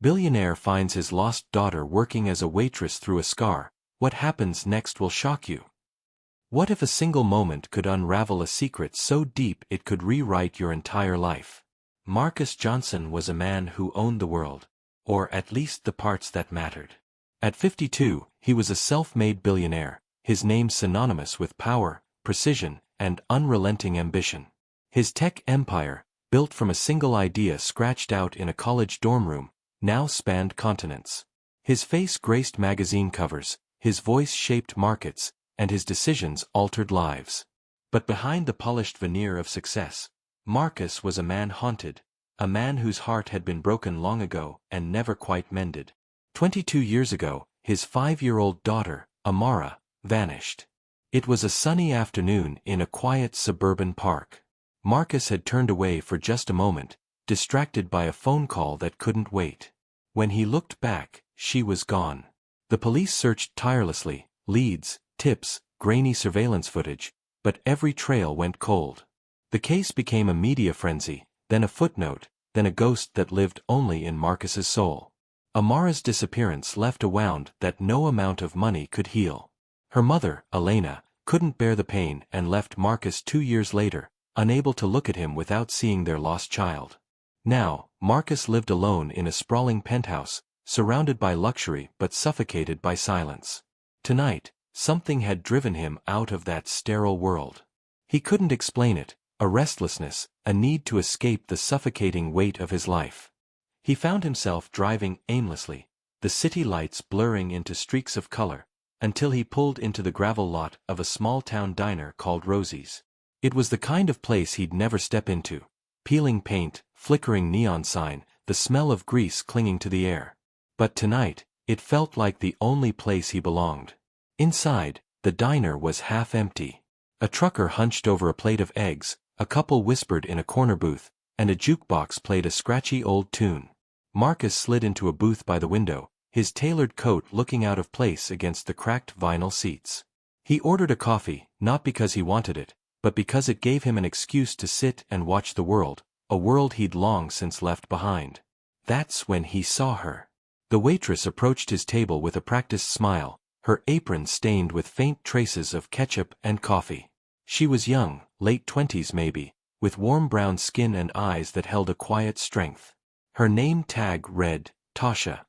Billionaire finds his lost daughter working as a waitress through a scar. What happens next will shock you. What if a single moment could unravel a secret so deep it could rewrite your entire life? Marcus Johnson was a man who owned the world, or at least the parts that mattered. At 52, he was a self-made billionaire, his name synonymous with power, precision, and unrelenting ambition. His tech empire, built from a single idea scratched out in a college dorm room, now spanned continents. His face graced magazine covers, his voice shaped markets, and his decisions altered lives. But behind the polished veneer of success, Marcus was a man haunted, a man whose heart had been broken long ago and never quite mended. 22 years ago, his 5-year-old daughter, Amara, vanished. It was a sunny afternoon in a quiet suburban park. Marcus had turned away for just a moment, distracted by a phone call that couldn't wait. When he looked back, she was gone. The police searched tirelessly, leads, tips, grainy surveillance footage, but every trail went cold. The case became a media frenzy, then a footnote, then a ghost that lived only in Marcus's soul. Amara's disappearance left a wound that no amount of money could heal. Her mother, Elena, couldn't bear the pain and left Marcus 2 years later, unable to look at him without seeing their lost child. Now, Marcus lived alone in a sprawling penthouse, surrounded by luxury but suffocated by silence. Tonight, something had driven him out of that sterile world. He couldn't explain it, a restlessness, a need to escape the suffocating weight of his life. He found himself driving aimlessly, the city lights blurring into streaks of color, until he pulled into the gravel lot of a small-town diner called Rosie's. It was the kind of place he'd never step into. Peeling paint, flickering neon sign, the smell of grease clinging to the air. But tonight, it felt like the only place he belonged. Inside, the diner was half empty. A trucker hunched over a plate of eggs, a couple whispered in a corner booth, and a jukebox played a scratchy old tune. Marcus slid into a booth by the window, his tailored coat looking out of place against the cracked vinyl seats. He ordered a coffee, not because he wanted it, but because it gave him an excuse to sit and watch the world, a world he'd long since left behind. That's when he saw her. The waitress approached his table with a practiced smile, her apron stained with faint traces of ketchup and coffee. She was young, late 20s maybe, with warm brown skin and eyes that held a quiet strength. Her name tag read, Tasha.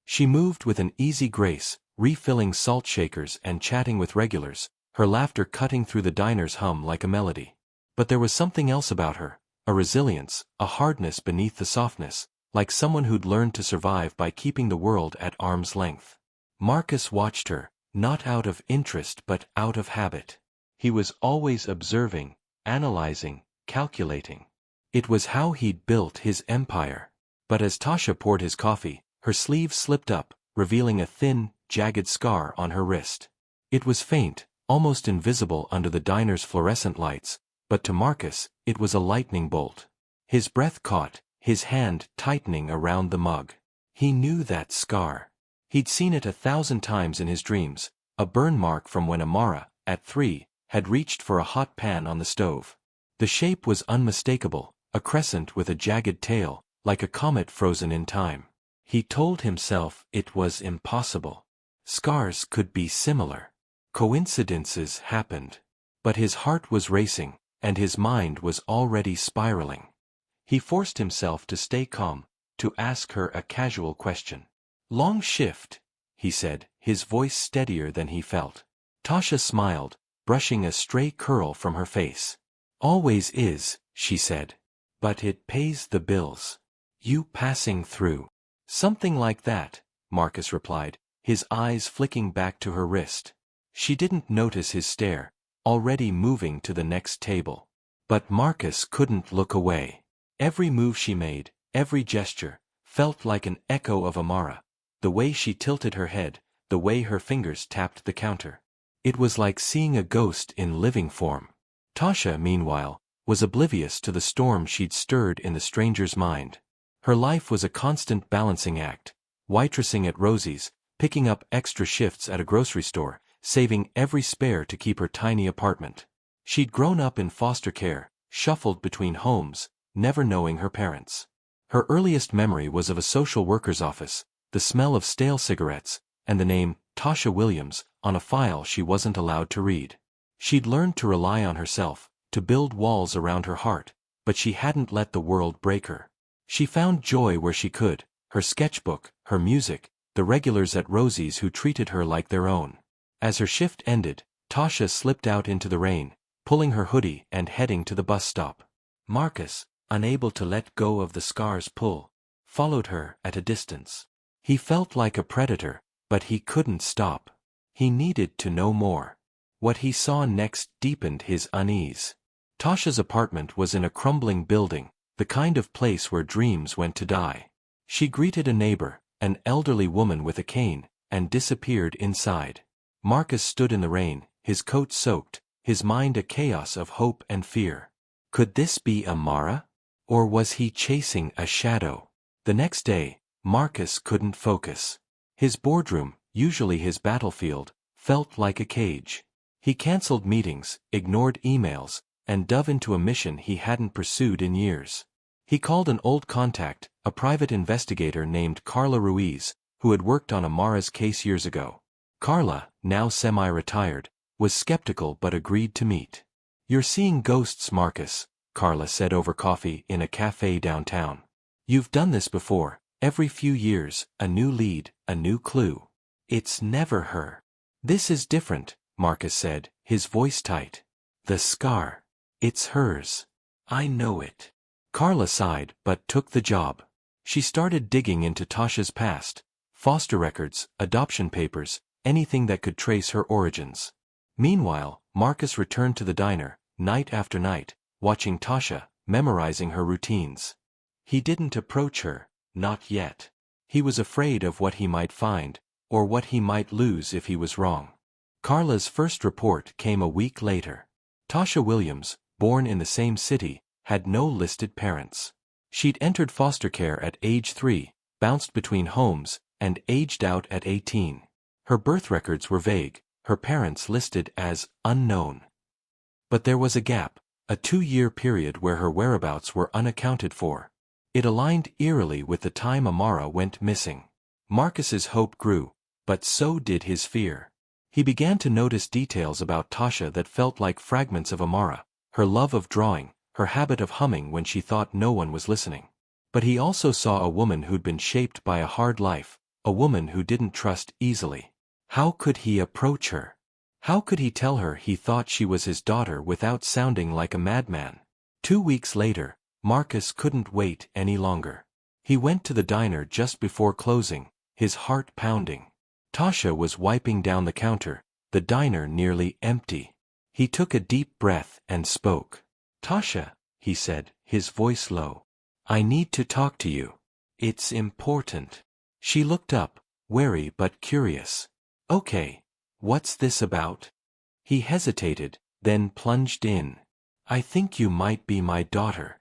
She moved with an easy grace, refilling salt shakers and chatting with regulars, her laughter cutting through the diner's hum like a melody. But there was something else about her, a resilience, a hardness beneath the softness, like someone who'd learned to survive by keeping the world at arm's length. Marcus watched her, not out of interest but out of habit. He was always observing, analyzing, calculating. It was how he'd built his empire. But as Tasha poured his coffee, her sleeve slipped up, revealing a thin, jagged scar on her wrist. It was faint, almost invisible under the diner's fluorescent lights, but to Marcus, it was a lightning bolt. His breath caught, his hand tightening around the mug. He knew that scar. He'd seen it 1,000 times in his dreams, a burn mark from when Amara, at 3, had reached for a hot pan on the stove. The shape was unmistakable, a crescent with a jagged tail, like a comet frozen in time. He told himself it was impossible. Scars could be similar. Coincidences happened. But his heart was racing, and his mind was already spiraling. He forced himself to stay calm, to ask her a casual question. "Long shift," he said, his voice steadier than he felt. Tasha smiled, brushing a stray curl from her face. "Always is," she said. "But it pays the bills. You passing through." "Something like that," Marcus replied, his eyes flicking back to her wrist. She didn't notice his stare, already moving to the next table. But Marcus couldn't look away. Every move she made, every gesture, felt like an echo of Amara. The way she tilted her head, the way her fingers tapped the counter. It was like seeing a ghost in living form. Tasha, meanwhile, was oblivious to the storm she'd stirred in the stranger's mind. Her life was a constant balancing act, waitressing at Rosie's, picking up extra shifts at a grocery store, saving every spare to keep her tiny apartment. She'd grown up in foster care, shuffled between homes, never knowing her parents. Her earliest memory was of a social worker's office, the smell of stale cigarettes, and the name, Tasha Williams, on a file she wasn't allowed to read. She'd learned to rely on herself, to build walls around her heart, but she hadn't let the world break her. She found joy where she could, her sketchbook, her music, the regulars at Rosie's who treated her like their own. As her shift ended, Tasha slipped out into the rain, pulling her hoodie and heading to the bus stop. Marcus, unable to let go of the scar's pull, followed her at a distance. He felt like a predator, but he couldn't stop. He needed to know more. What he saw next deepened his unease. Tasha's apartment was in a crumbling building, the kind of place where dreams went to die. She greeted a neighbor, an elderly woman with a cane, and disappeared inside. Marcus stood in the rain, his coat soaked, his mind a chaos of hope and fear. Could this be Amara? Or was he chasing a shadow? The next day, Marcus couldn't focus. His boardroom, usually his battlefield, felt like a cage. He canceled meetings, ignored emails, and dove into a mission he hadn't pursued in years. He called an old contact, a private investigator named Carla Ruiz, who had worked on Amara's case years ago. Carla, now semi-retired, was skeptical but agreed to meet. "You're seeing ghosts, Marcus," Carla said over coffee in a cafe downtown. "You've done this before, every few years, a new lead, a new clue. It's never her." "This is different," Marcus said, his voice tight. "The scar. It's hers. I know it." Carla sighed but took the job. She started digging into Tasha's past, foster records, adoption papers, anything that could trace her origins. Meanwhile, Marcus returned to the diner, night after night, watching Tasha, memorizing her routines. He didn't approach her, not yet. He was afraid of what he might find, or what he might lose if he was wrong. Carla's first report came a week later. Tasha Williams, born in the same city, had no listed parents. She'd entered foster care at age 3, bounced between homes, and aged out at 18. Her birth records were vague, her parents listed as unknown. But there was a gap, a 2-year period where her whereabouts were unaccounted for. It aligned eerily with the time Amara went missing. Marcus's hope grew, but so did his fear. He began to notice details about Tasha that felt like fragments of Amara, her love of drawing, her habit of humming when she thought no one was listening. But he also saw a woman who'd been shaped by a hard life, a woman who didn't trust easily. How could he approach her? How could he tell her he thought she was his daughter without sounding like a madman? 2 weeks later, Marcus couldn't wait any longer. He went to the diner just before closing, his heart pounding. Tasha was wiping down the counter, the diner nearly empty. He took a deep breath and spoke. "Tasha," he said, his voice low. "I need to talk to you. It's important." She looked up, wary but curious. "Okay, what's this about?" He hesitated, then plunged in. "I think you might be my daughter."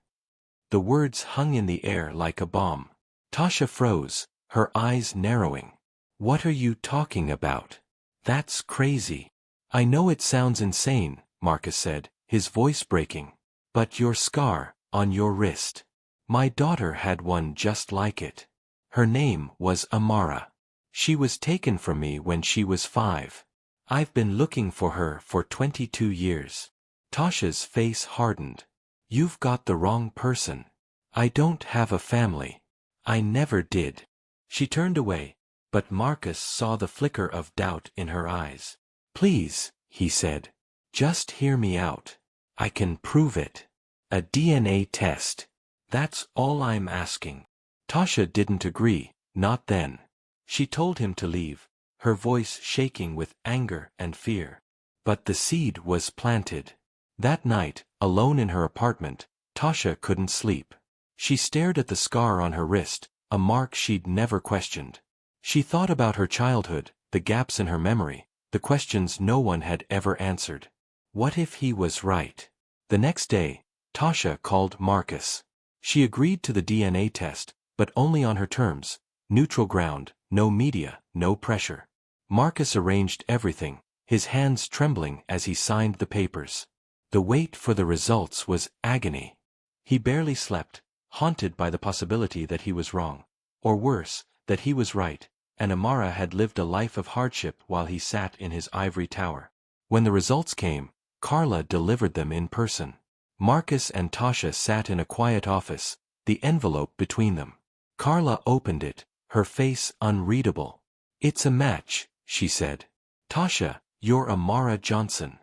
The words hung in the air like a bomb. Tasha froze, her eyes narrowing. "What are you talking about? That's crazy." "I know it sounds insane," Marcus said, his voice breaking. "But your scar, on your wrist. My daughter had one just like it. Her name was Amara. She was taken from me when she was 5. I've been looking for her for 22 years. Tasha's face hardened. "You've got the wrong person. I don't have a family. I never did." She turned away, but Marcus saw the flicker of doubt in her eyes. "Please," he said. "Just hear me out. I can prove it. A DNA test. That's all I'm asking." Tasha didn't agree, not then. She told him to leave, her voice shaking with anger and fear. But the seed was planted. That night, alone in her apartment, Tasha couldn't sleep. She stared at the scar on her wrist, a mark she'd never questioned. She thought about her childhood, the gaps in her memory, the questions no one had ever answered. What if he was right? The next day, Tasha called Marcus. She agreed to the DNA test, but only on her terms, neutral ground, no media, no pressure. Marcus arranged everything, his hands trembling as he signed the papers. The wait for the results was agony. He barely slept, haunted by the possibility that he was wrong. Or worse, that he was right, and Amara had lived a life of hardship while he sat in his ivory tower. When the results came, Carla delivered them in person. Marcus and Tasha sat in a quiet office, the envelope between them. Carla opened it, her face unreadable. "It's a match," she said. "Tasha, you're Amara Johnson."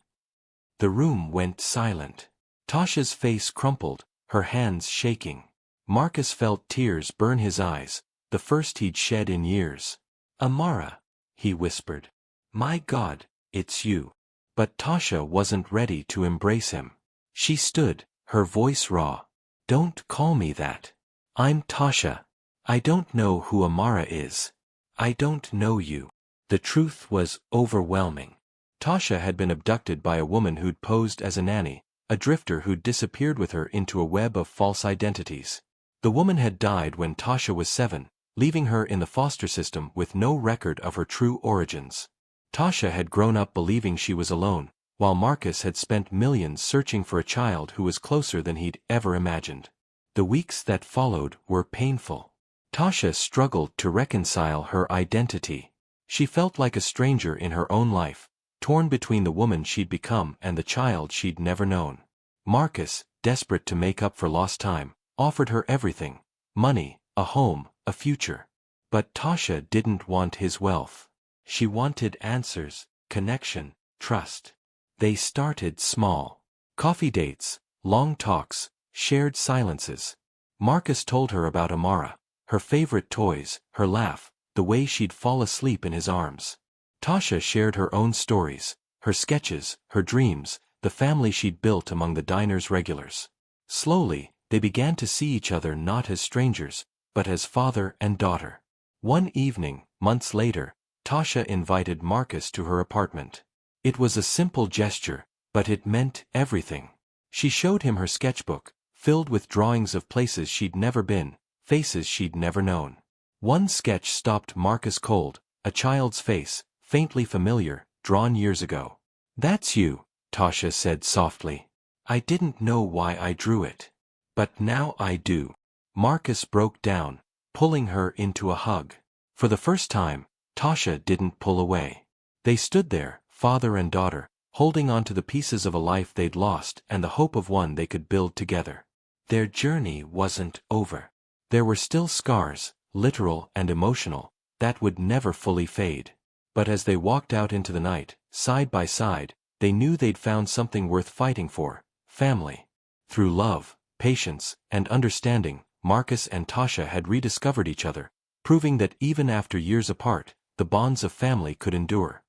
The room went silent. Tasha's face crumpled, her hands shaking. Marcus felt tears burn his eyes, the first he'd shed in years. "Amara," he whispered. "My God, it's you." But Tasha wasn't ready to embrace him. She stood, her voice raw. "Don't call me that. I'm Tasha. I don't know who Amara is. I don't know you." The truth was overwhelming. Tasha had been abducted by a woman who'd posed as a nanny, a drifter who'd disappeared with her into a web of false identities. The woman had died when Tasha was 7, leaving her in the foster system with no record of her true origins. Tasha had grown up believing she was alone, while Marcus had spent millions searching for a child who was closer than he'd ever imagined. The weeks that followed were painful. Tasha struggled to reconcile her identity. She felt like a stranger in her own life, torn between the woman she'd become and the child she'd never known. Marcus, desperate to make up for lost time, offered her everything: money, a home, a future. But Tasha didn't want his wealth. She wanted answers, connection, trust. They started small. Coffee dates, long talks, shared silences. Marcus told her about Amara, her favorite toys, her laugh, the way she'd fall asleep in his arms. Tasha shared her own stories, her sketches, her dreams, the family she'd built among the diner's regulars. Slowly, they began to see each other not as strangers, but as father and daughter. One evening, months later, Tasha invited Marcus to her apartment. It was a simple gesture, but it meant everything. She showed him her sketchbook, filled with drawings of places she'd never been, faces she'd never known. One sketch stopped Marcus cold, a child's face, faintly familiar, drawn years ago. "That's you," Tasha said softly. "I didn't know why I drew it. But now I do." Marcus broke down, pulling her into a hug. For the first time, Tasha didn't pull away. They stood there, father and daughter, holding on to the pieces of a life they'd lost and the hope of one they could build together. Their journey wasn't over. There were still scars, literal and emotional, that would never fully fade. But as they walked out into the night, side by side, they knew they'd found something worth fighting for: family. Through love, patience, and understanding, Marcus and Tasha had rediscovered each other, proving that even after years apart, the bonds of family could endure.